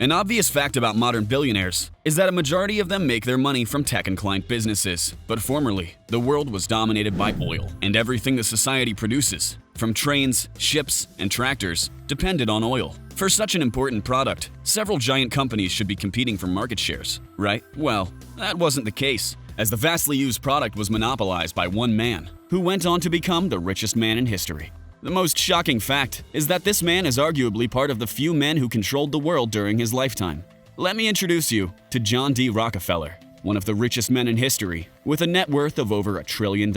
An obvious fact about modern billionaires is that a majority of them make their money from tech-inclined businesses. But formerly, the world was dominated by oil, and everything the society produces, from trains, ships, and tractors, depended on oil. For such an important product, several giant companies should be competing for market shares, right? Well, that wasn't the case, as the vastly used product was monopolized by one man, who went on to become the richest man in history. The most shocking fact is that this man is arguably part of the few men who controlled the world during his lifetime. Let me introduce you to John D. Rockefeller, one of the richest men in history, with a net worth of over $1 trillion.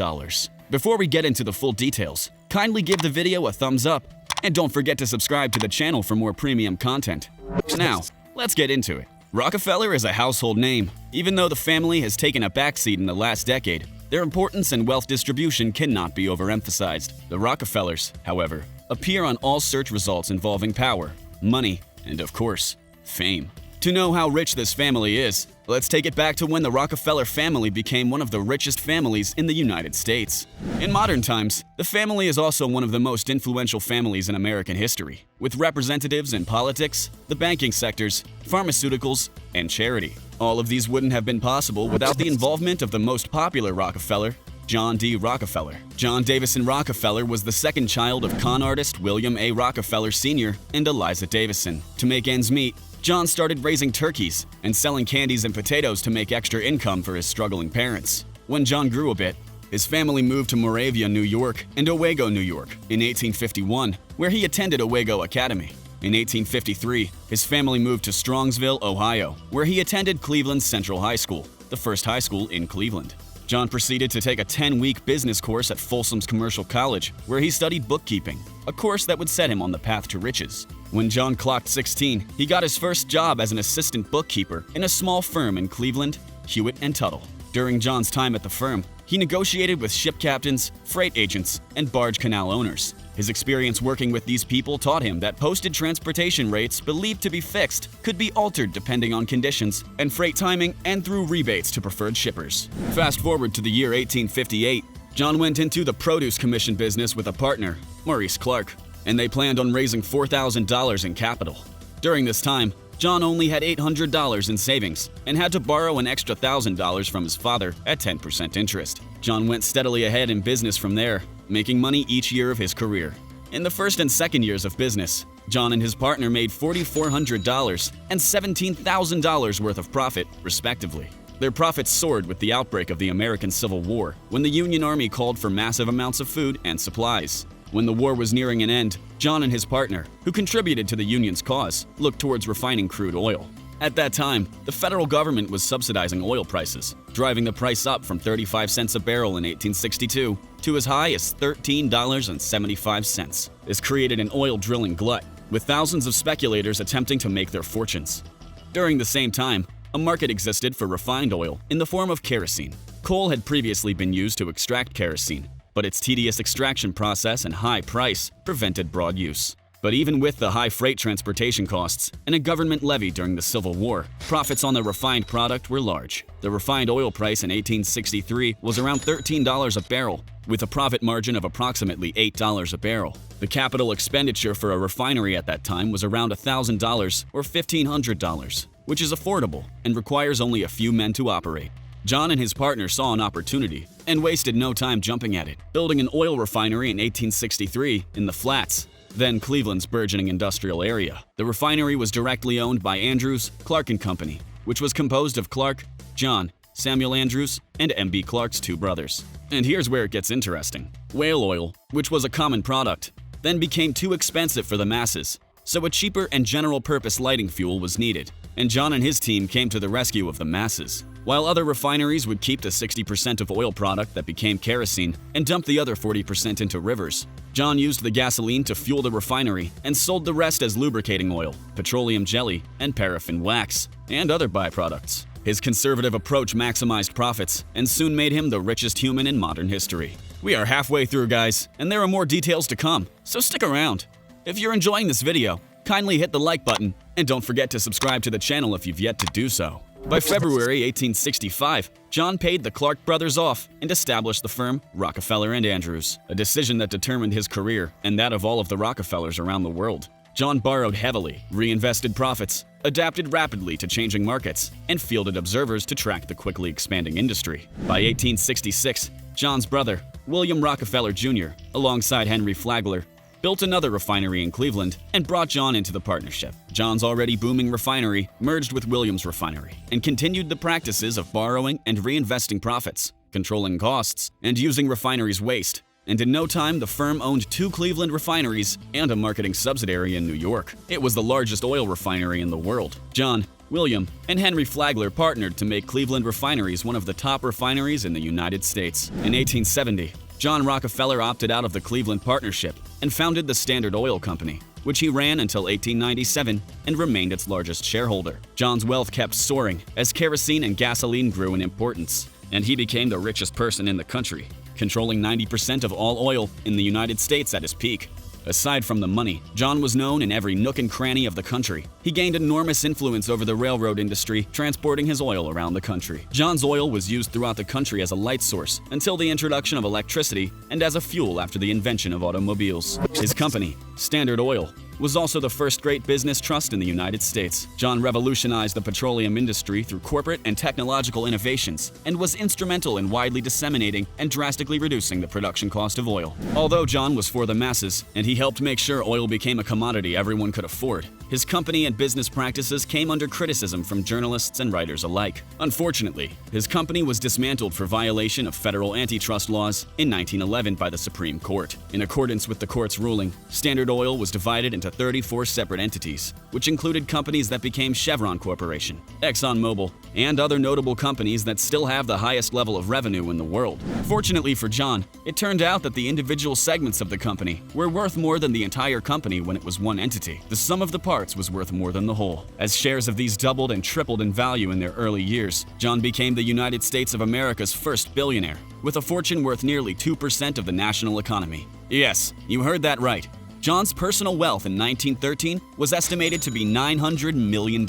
Before we get into the full details, kindly give the video a thumbs up, and don't forget to subscribe to the channel for more premium content. Now, let's get into it. Rockefeller is a household name. Even though the family has taken a backseat in the last decade, their importance and wealth distribution cannot be overemphasized. The Rockefellers, however, appear on all search results involving power, money, and of course, fame. To know how rich this family is, let's take it back to when the Rockefeller family became one of the richest families in the United States. In modern times, the family is also one of the most influential families in American history, with representatives in politics, the banking sectors, pharmaceuticals, and charity. All of these wouldn't have been possible without the involvement of the most popular Rockefeller, John D. Rockefeller. John Davison Rockefeller was the second child of con artist William A. Rockefeller Sr. and Eliza Davison. To make ends meet, John started raising turkeys and selling candies and potatoes to make extra income for his struggling parents. When John grew a bit, his family moved to Moravia, New York, and Owego, New York, in 1851, where he attended Owego Academy. In 1853, his family moved to Strongsville, Ohio, where he attended Cleveland Central High School, the first high school in Cleveland. John proceeded to take a 10-week business course at Folsom's Commercial College, where he studied bookkeeping, a course that would set him on the path to riches. When John clocked 16, he got his first job as an assistant bookkeeper in a small firm in Cleveland, Hewitt & Tuttle. During John's time at the firm, he negotiated with ship captains, freight agents, and barge canal owners. His experience working with these people taught him that posted transportation rates believed to be fixed could be altered depending on conditions and freight timing and through rebates to preferred shippers. Fast forward to the year 1858, John went into the produce commission business with a partner, Maurice Clark, and they planned on raising $4,000 in capital. During this time, John only had $800 in savings and had to borrow an extra $1,000 from his father at 10% interest. John went steadily ahead in business from there, making money each year of his career. In the first and second years of business, John and his partner made $4,400 and $17,000 worth of profit, respectively. Their profits soared with the outbreak of the American Civil War, when the Union Army called for massive amounts of food and supplies. When the war was nearing an end, John and his partner, who contributed to the Union's cause, looked towards refining crude oil. At that time, the federal government was subsidizing oil prices, driving the price up from 35 cents a barrel in 1862 to as high as $13.75. This created an oil drilling glut, with thousands of speculators attempting to make their fortunes. During the same time, a market existed for refined oil in the form of kerosene. Coal had previously been used to extract kerosene, but its tedious extraction process and high price prevented broad use. But even with the high freight transportation costs and a government levy during the Civil War, profits on the refined product were large. The refined oil price in 1863 was around $13 a barrel, with a profit margin of approximately $8 a barrel. The capital expenditure for a refinery at that time was around $1,000 or $1,500, which is affordable and requires only a few men to operate. John and his partner saw an opportunity and wasted no time jumping at it, building an oil refinery in 1863 in the Flats, then Cleveland's burgeoning industrial area. The refinery was directly owned by Andrews, Clark & Company, which was composed of Clark, John, Samuel Andrews, and M.B. Clark's two brothers. And here's where it gets interesting. Whale oil, which was a common product, then became too expensive for the masses, so a cheaper and general-purpose lighting fuel was needed, and John and his team came to the rescue of the masses. While other refineries would keep the 60% of oil product that became kerosene and dump the other 40% into rivers, John used the gasoline to fuel the refinery and sold the rest as lubricating oil, petroleum jelly, and paraffin wax, and other byproducts. His conservative approach maximized profits and soon made him the richest human in modern history. We are halfway through, guys, and there are more details to come, so stick around. If you're enjoying this video, kindly hit the like button, and don't forget to subscribe to the channel if you've yet to do so. By February 1865, John paid the Clark brothers off and established the firm Rockefeller and Andrews, a decision that determined his career and that of all of the Rockefellers around the world. John borrowed heavily, reinvested profits, adapted rapidly to changing markets, and fielded observers to track the quickly expanding industry. By 1866, John's brother, William Rockefeller Jr., alongside Henry Flagler, built another refinery in Cleveland and brought John into the partnership. John's already booming refinery merged with William's refinery and continued the practices of borrowing and reinvesting profits, controlling costs, and using refineries' waste. And in no time, the firm owned 2 Cleveland refineries and a marketing subsidiary in New York. It was the largest oil refinery in the world. John, William, and Henry Flagler partnered to make Cleveland refineries one of the top refineries in the United States. In 1870, John Rockefeller opted out of the Cleveland partnership and founded the Standard Oil Company, which he ran until 1897 and remained its largest shareholder. John's wealth kept soaring as kerosene and gasoline grew in importance, and he became the richest person in the country, controlling 90% of all oil in the United States at his peak. Aside from the money, John was known in every nook and cranny of the country. He gained enormous influence over the railroad industry, transporting his oil around the country. John's oil was used throughout the country as a light source until the introduction of electricity and as a fuel after the invention of automobiles. His company, Standard Oil, was also the first great business trust in the United States. John revolutionized the petroleum industry through corporate and technological innovations and was instrumental in widely disseminating and drastically reducing the production cost of oil. Although John was for the masses and he helped make sure oil became a commodity everyone could afford, his company and business practices came under criticism from journalists and writers alike. Unfortunately, his company was dismantled for violation of federal antitrust laws in 1911 by the Supreme Court. In accordance with the court's ruling, Standard Oil was divided into 34 separate entities, which included companies that became Chevron Corporation, ExxonMobil, and other notable companies that still have the highest level of revenue in the world. Fortunately for John, it turned out that the individual segments of the company were worth more than the entire company when it was one entity. The sum of the parts was worth more than the whole. As shares of these doubled and tripled in value in their early years, John became the United States of America's first billionaire, with a fortune worth nearly 2% of the national economy. Yes, you heard that right. John's personal wealth in 1913 was estimated to be $900 million,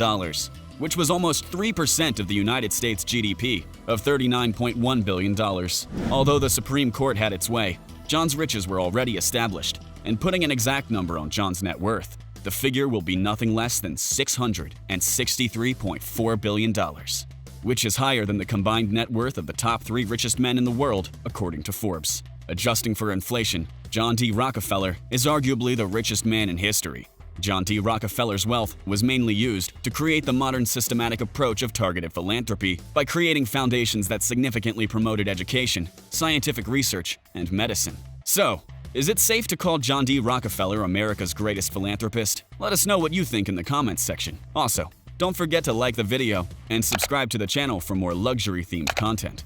which was almost 3% of the United States GDP of $39.1 billion. Although the Supreme Court had its way, John's riches were already established, and putting an exact number on John's net worth, the figure will be nothing less than $663.4 billion, which is higher than the combined net worth of the top 3 richest men in the world, according to Forbes. Adjusting for inflation, John D. Rockefeller is arguably the richest man in history. John D. Rockefeller's wealth was mainly used to create the modern systematic approach of targeted philanthropy by creating foundations that significantly promoted education, scientific research, and medicine. So, is it safe to call John D. Rockefeller America's greatest philanthropist? Let us know what you think in the comments section. Also, don't forget to like the video and subscribe to the channel for more luxury-themed content.